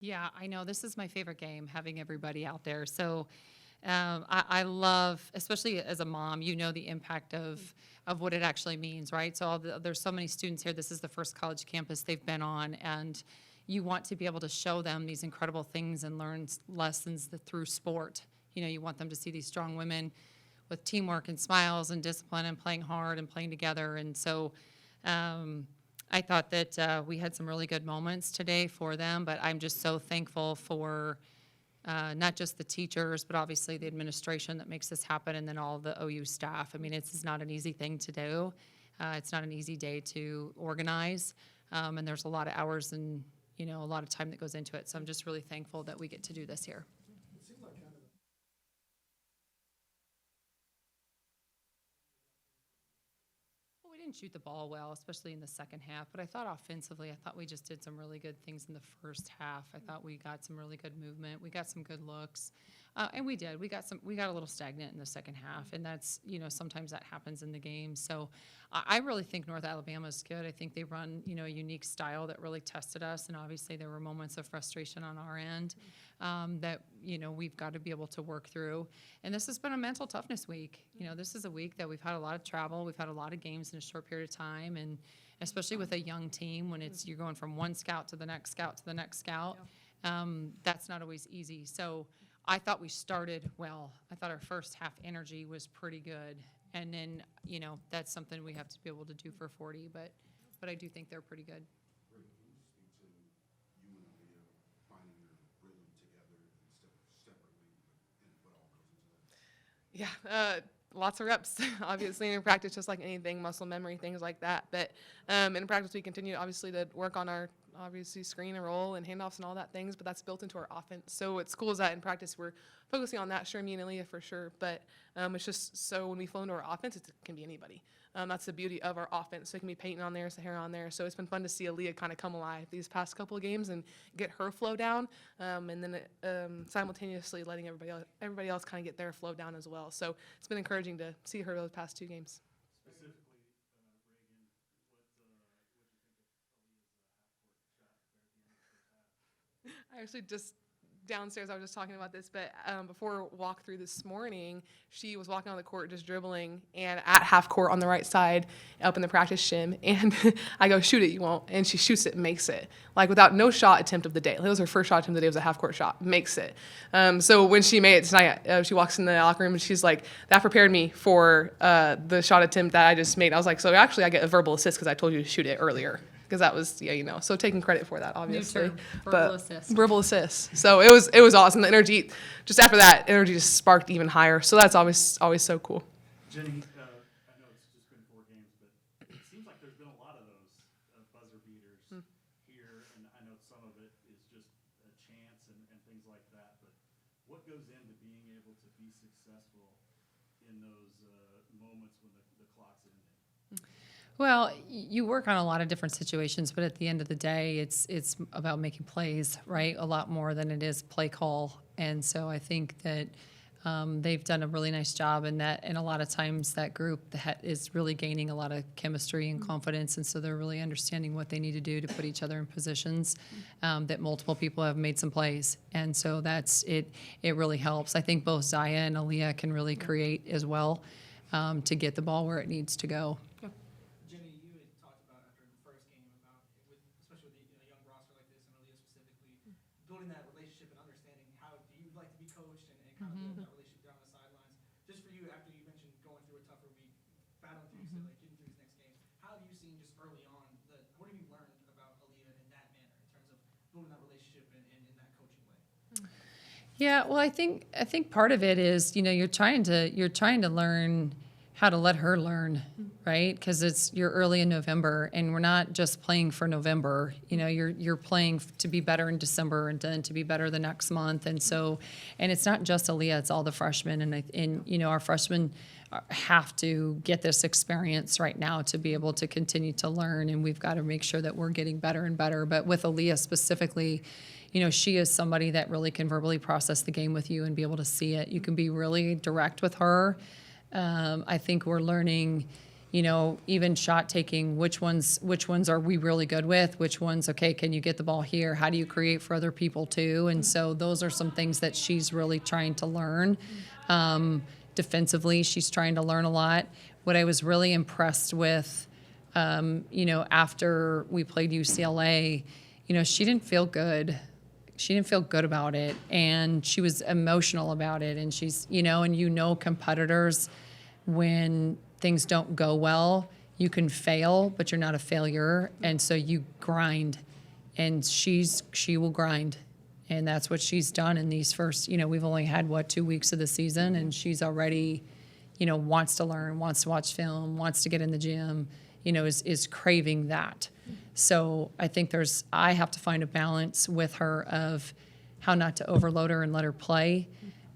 Yeah, I know. This is my favorite game, having everybody out there. So I love, especially as a mom, the impact of what it actually means, right? So there's so many students here. This is the first college campus they've been on, and you want to be able to show them these incredible things and learn lessons through sport. You want them to see these strong women with teamwork and smiles and discipline and playing hard and playing together. And so I thought that we had some really good moments today for them, but I'm just so thankful for not just the teachers, but obviously the administration that makes this happen, and then all the OU staff. I mean, it's not an easy thing to do. It's not an easy day to organize, and there's a lot of hours and a lot of time that goes into it. So I'm just really thankful that we get to do this here. Well, we didn't shoot the ball well, especially in the second half, but I thought offensively, I thought we just did some really good things in the first half. I thought we got some really good movement. We got some good looks. And we did. We got a little stagnant in the second half, and that's, sometimes that happens in the game. So I really think North Alabama is good. I think they run, a unique style that really tested us, and obviously there were moments of frustration on our end that, we've got to be able to work through. And this has been a mental toughness week. This is a week that we've had a lot of travel. We've had a lot of games in a short period of time, and especially with a young team when you're going from one scout to the next scout to the next scout, that's not always easy. So I thought we started well. I thought our first half energy was pretty good. And then, that's something we have to be able to do for 40, but I do think they're pretty good. Great. Can you speak to you and Leah finding your rhythm together instead of separately, and what all goes into that? Yeah, lots of reps, obviously, in practice, just like anything, muscle memory, things like that. But in practice, we continue, obviously, to work on our, obviously, screen and roll and handoffs and all that things, but that's built into our offense. So at school is that in practice, we're focusing on that, sure, me and Aaliyah for sure. But it's just so when we flow into our offense, it can be anybody. That's the beauty of our offense. So it can be Peyton on there, Sahara on there. So it's been fun to see Aaliyah kind of come alive these past couple of games and get her flow down, and then simultaneously letting everybody else kind of get their flow down as well. So it's been encouraging to see her those past two games. Specifically, Raegan, what you think of Aaliyah's half-court shot there at the end of the first half? I actually just downstairs, I was just talking about this, but before walkthrough this morning, she was walking on the court just dribbling and at half court on the right side up in the practice gym. And I go, shoot it, you won't. And she shoots it, makes it. Like without no shot attempt of the day. It was her first shot attempt of the day, it was a half court shot, makes it. So when she made it tonight, she walks in the locker room and she's like, that prepared me for the shot attempt that I just made. I was like, so actually I get a verbal assist because I told you to shoot it earlier. Because that was, so taking credit for that, obviously. New term, verbal assist. Verbal assist. So it was awesome. The energy, just after that, energy just sparked even higher. So that's always so cool. Jennie, I know it's just been 4 games, but it seems like there's been a lot of those buzzer beaters here, and I know some of it is just a chance and things like that, but what goes into being able to be successful in those moments when the clock's ending? Well, you work on a lot of different situations, but at the end of the day, it's about making plays, right? A lot more than it is play call. And so I think that they've done a really nice job in that, and a lot of times that group is really gaining a lot of chemistry and confidence, and so they're really understanding what they need to do to put each other in positions that multiple people have made some plays. And so that's it. It really helps. I think both Zaya and Aaliyah can really create as well to get the ball where it needs to go. Jennie, you had talked about after the first game about, especially with a young roster like this and Aaliyah specifically, building that relationship and understanding how do you like to be coached and kind of build that relationship down the sidelines. Just for you, after you mentioned going through a tougher week, battling through, like getting through these next games, how have you seen just early on, what have you learned about Aaliyah in that manner in terms of building that relationship and in that coaching way? Yeah, well, I think part of it is you're trying to learn how to let her learn, right? Because you're early in November, and we're not just playing for November. You're playing to be better in December, and then to be better the next month. And so, and it's not just Aaliyah; it's all the freshmen, and our freshmen have to get this experience right now to be able to continue to learn, and we've got to make sure that we're getting better and better. But with Aaliyah specifically, she is somebody that really can verbally process the game with you and be able to see it. You can be really direct with her. I think we're learning, even shot taking, which ones are we really good with? Which ones, okay, can you get the ball here? How do you create for other people too? And so those are some things that she's really trying to learn. Defensively, she's trying to learn a lot. What I was really impressed with, after we played UCLA, she didn't feel good. She didn't feel good about it, and she was emotional about it. And she's, and competitors, when things don't go well, you can fail, but you're not a failure. And so you grind, and she will grind. And that's what she's done in these first, we've only had 2 weeks of the season, and she's already, wants to learn, wants to watch film, wants to get in the gym, is craving that. So I think I have to find a balance with her of how not to overload her and let her play.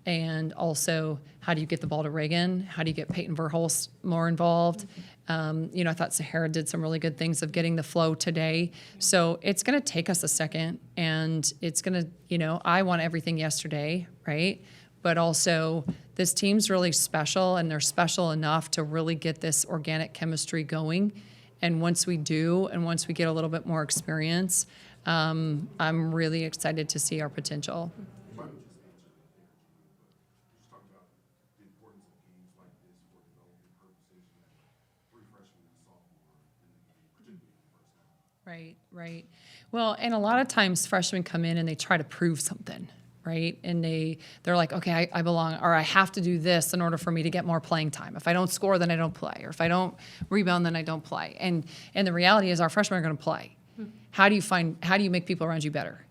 And also, how do you get the ball to Raegan? How do you get Peyton Verhulst more involved? I thought Sahara did some really good things of getting the flow today. So it's going to take us a second, and it's going to, I want everything yesterday, right? But also, this team's really special, and they're special enough to really get this organic chemistry going. And once we do, and once we get a little bit more experience, I'm really excited to see our potential. You might have just answered it there, Jennie, but just talk about the importance of games like this for developing her position as 3 freshmen and sophomore in the game, particularly in the first half. Right. Well, and a lot of times freshmen come in and they try to prove something, right? And they're like, okay, I belong, or I have to do this in order for me to get more playing time. If I don't score, then I don't play. Or if I don't rebound, then I don't play. And the reality is our freshmen are going to play. How do you make people around you better?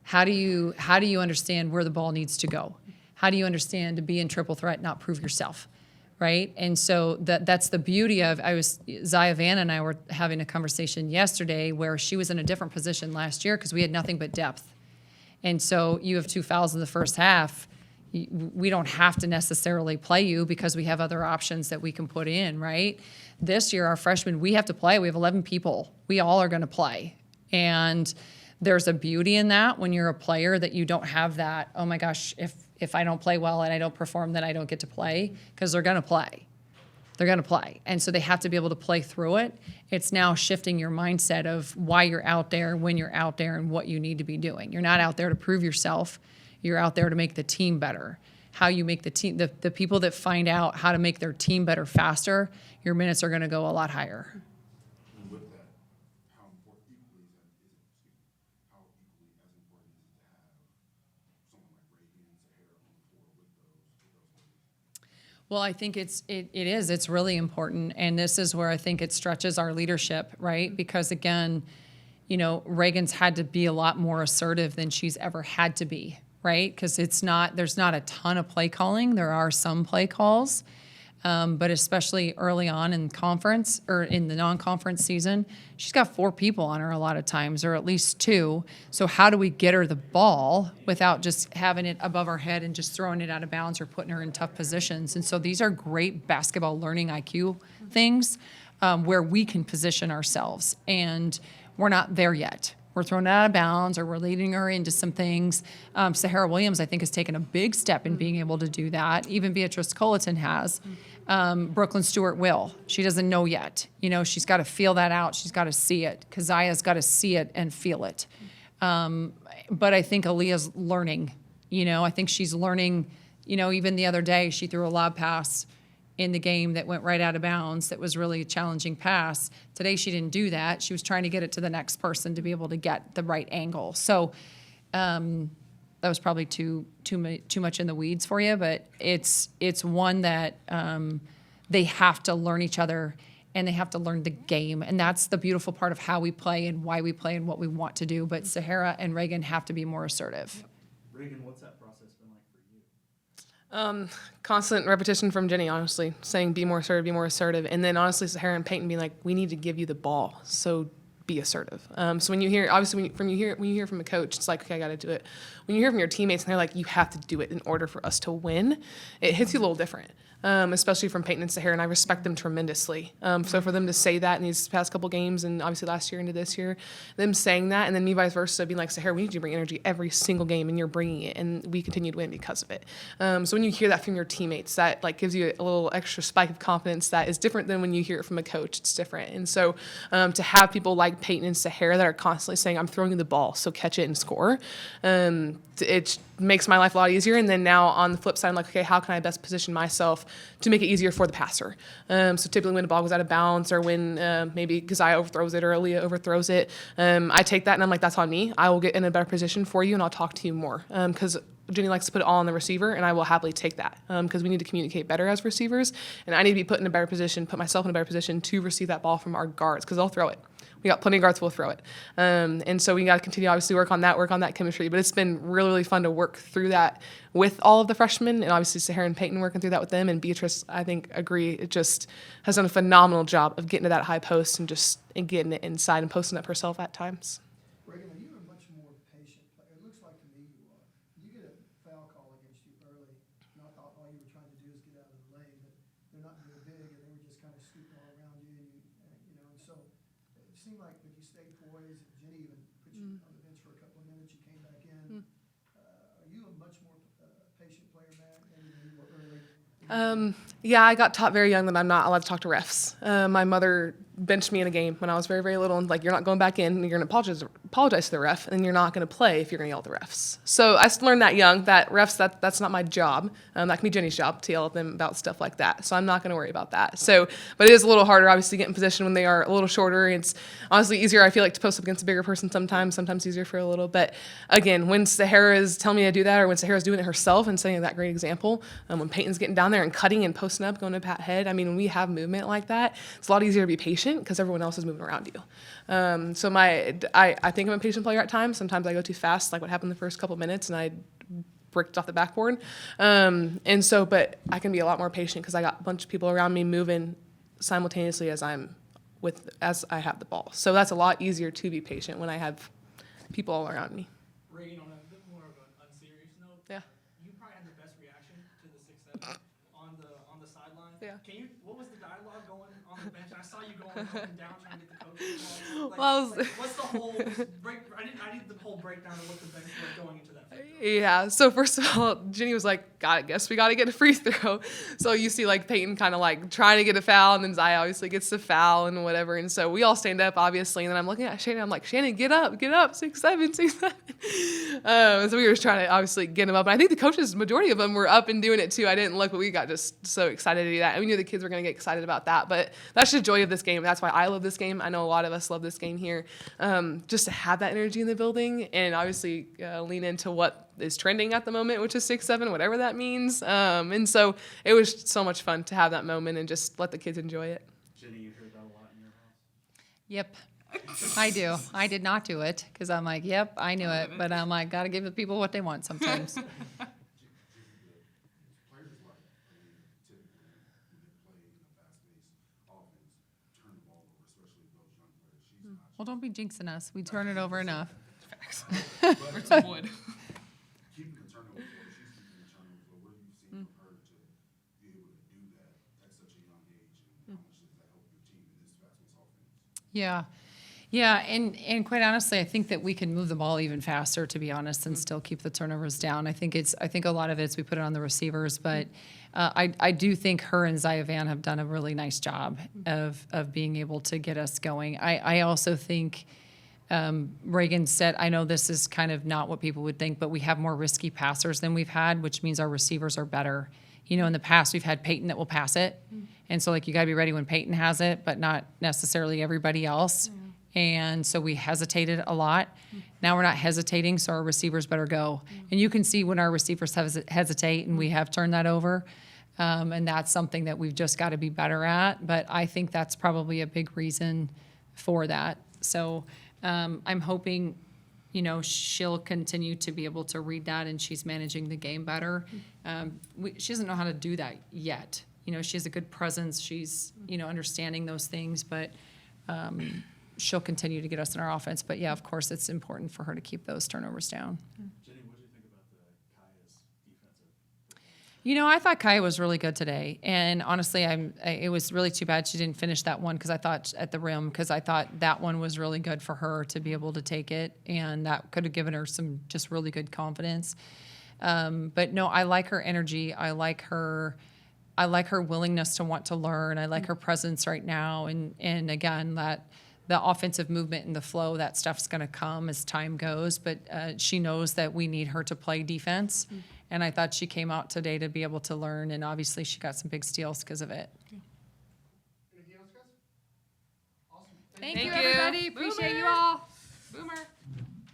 How do you understand where the ball needs to go? How do you understand to be in triple threat, not prove yourself, right? And so that's the beauty of, Zaya Vanna and I were having a conversation yesterday where she was in a different position last year because we had nothing but depth. And so you have 2 fouls in the first half. We don't have to necessarily play you because we have other options that we can put in, right? This year, our freshmen, we have to play. We have 11 people. We all are going to play. And there's a beauty in that when you're a player that you don't have that, oh my gosh, if I don't play well and I don't perform, then I don't get to play, because they're going to play. They're going to play. And so they have to be able to play through it. It's now shifting your mindset of why you're out there, when you're out there, and what you need to be doing. You're not out there to prove yourself. You're out there to make the team better. How you make the team, the people that find out how to make their team better faster, your minutes are going to go a lot higher. And with that, how equally as important is it to have someone like Raegan and Sahara on the floor with those ladies? Well, I think it is. It's really important. And this is where I think it stretches our leadership, right? Because again, Raegan's had to be a lot more assertive than she's ever had to be, right? Because there's not a ton of play calling. There are some play calls, but especially early on in conference or in the non-conference season, she's got 4 people on her a lot of times, or at least 2. So how do we get her the ball without just having it above her head and just throwing it out of bounds or putting her in tough positions? And so these are great basketball learning IQ things where we can position ourselves. And we're not there yet. We're throwing it out of bounds, or we're leading her into some things. Sahara Williams, I think, has taken a big step in being able to do that. Even Beatrice Colleton has. Brooklyn Stewart will. She doesn't know yet. She's got to feel that out. She's got to see it. Keziah's got to see it and feel it. But I think Aaliyah's learning. I think she's learning. Even the other day, she threw a lob pass in the game that went right out of bounds. That was really a challenging pass. Today she didn't do that. She was trying to get it to the next person to be able to get the right angle. So that was probably too much in the weeds for you, but it's one that they have to learn each other, and they have to learn the game. And that's the beautiful part of how we play and why we play and what we want to do. But Sahara and Raegan have to be more assertive. Raegan, what's that process been like for you? Constant repetition from Jennie, honestly, saying be more assertive. And then honestly, Sahara and Peyton being like, we need to give you the ball, so be assertive. So when you hear, obviously when you hear from a coach, it's like, okay, I got to do it. When you hear from your teammates and they're like, you have to do it in order for us to win, it hits you a little different. especially from Peyton and Sahara, and I respect them tremendously. So for them to say that in these past couple games, and obviously last year into this year, them saying that, and then me vice versa, being like, Sahara, we need you to bring energy every single game, and you're bringing it, and we continue to win because of it. So when you hear that from your teammates, that like gives you a little extra spike of confidence that is different than when you hear it from a coach. It's different. And so to have people like Peyton and Sahara that are constantly saying, I'm throwing you the ball, so catch it and score, it makes my life a lot easier. And then now on the flip side, I'm like, okay, how can I best position myself to make it easier for the passer? So typically when the ball goes out of bounds, or when maybe Keziah overthrows it or Aaliyah overthrows it, I take that and I'm like, that's on me. I will get in a better position for you and I'll talk to you more. Because Jennie likes to put it all on the receiver, and I will happily take that because we need to communicate better as receivers, and I need to be put in a better position, put myself in a better position to receive that ball from our guards because they'll throw it. We got plenty of guards who will throw it. And so we got to continue, obviously, work on that chemistry. But it's been really, really fun to work through that with all of the freshmen, and obviously Sahara and Peyton working through that with them. And Beatrice, I think, agree, it just has done a phenomenal job of getting to that high post and getting it inside and posting up herself at times. Raegan, are you a much more patient player? It looks like to me you are. You get a foul call against you early, and I thought all you were trying to do is get out of the lane, but they're not very big, and they were just kind of scooping all around you, and so it seemed like if you stayed poised, Jennie even put you on the bench for a couple of minutes, you came back in. Are you a much more patient player, Matt, than you were early? Yeah, I got taught very young that I'm not allowed to talk to refs. My mother benched me in a game when I was very, very little, and like, you're not going back in, and you're going to apologize to the ref, and you're not going to play if you're going to yell at the refs. So I learned that young, that refs, that's not my job. That can be Jennie's job to yell at them about stuff like that. So I'm not going to worry about that. So, but it is a little harder, obviously, to get in position when they are a little shorter. It's honestly easier, I feel like, to post up against a bigger person sometimes easier for a little. But again, when Sahara is telling me to do that, or when Sahara's doing it herself and setting that great example, when Peyton's getting down there and cutting and posting up, going to pat head, I mean, when we have movement like that, it's a lot easier to be patient because everyone else is moving around you. So I think I'm a patient player at times. Sometimes I go too fast, like what happened the first couple minutes, and I bricked off the backboard. But I can be a lot more patient because I got a bunch of people around me moving simultaneously as I have the ball. So that's a lot easier to be patient when I have people all around me. Raegan, on a bit more of an unserious note, Yeah. you probably had the best reaction to the 6-7 on the sideline. Yeah. What was the dialogue going on the bench? I saw you going up and down trying to get the coach involved. Well, What's the whole break? I need the whole breakdown of what the bench was going into that. Yeah, so first of all, Jennie was like, I guess we got to get a free throw. So you see like Peyton kind of like trying to get a foul, and then Zaya obviously gets the foul and whatever. And so we all stand up, obviously. And then I'm looking at Shannon. I'm like, Shannon, get up, 6'7", 6'7". So we were just trying to obviously get him up. And I think the coaches, majority of them were up and doing it too. I didn't look, but we got just so excited to do that. And we knew the kids were going to get excited about that. But that's the joy of this game. That's why I love this game. I know a lot of us love this game here. Just to have that energy in the building and obviously lean into what is trending at the moment, which is 6'7", whatever that means. And so it was so much fun to have that moment and just let the kids enjoy it. Jennie, you heard that a lot in your house? Yep, I do. I did not do it because I'm like, yep, I knew it. But I'm like, got to give the people what they want sometimes. Players like typically, when they play in a fast-paced offense, turn the ball over, especially those young players. She's not. Well, don't be jinxing us. We turn it over enough. Or some wood. Keeping the turnover flow, she's keeping the turnover flow. What have you seen from her to be able to do that at such a young age, and how much does that help your team in this fast-paced offense? Yeah, and quite honestly, I think that we can move the ball even faster, to be honest, and still keep the turnovers down. I think a lot of it is we put it on the receivers, but I do think her and Zaya Van have done a really nice job of being able to get us going. I also think Raegan said, I know this is kind of not what people would think, but we have more risky passers than we've had, which means our receivers are better. You know, in the past, we've had Peyton that will pass it. And so, like, you got to be ready when Peyton has it, but not necessarily everybody else. And so we hesitated a lot. Now we're not hesitating, so our receivers better go. And you can see when our receivers hesitate, and we have turned that over. And that's something that we've just got to be better at. But I think that's probably a big reason for that. So I'm hoping, you know, she'll continue to be able to read that, and she's managing the game better. She doesn't know how to do that yet. You know, she has a good presence. She's, you know, understanding those things, but she'll continue to get us in our offense. But, yeah, of course, it's important for her to keep those turnovers down. Jennie, what did you think about the Kaya's defensive performance? I thought Kaya was really good today, and honestly, it was really too bad she didn't finish that one because I thought at the rim because I thought that one was really good for her to be able to take it, and that could have given her some just really good confidence. But no, I like her energy. I like her willingness to want to learn. I like her presence right now, and again that. The offensive movement and the flow, that stuff's going to come as time goes, but she knows that we need her to play defense. And I thought she came out today to be able to learn, and obviously she got some big steals because of it. Anything else, guys? Awesome. Thank you, everybody. Appreciate you all. Boomer.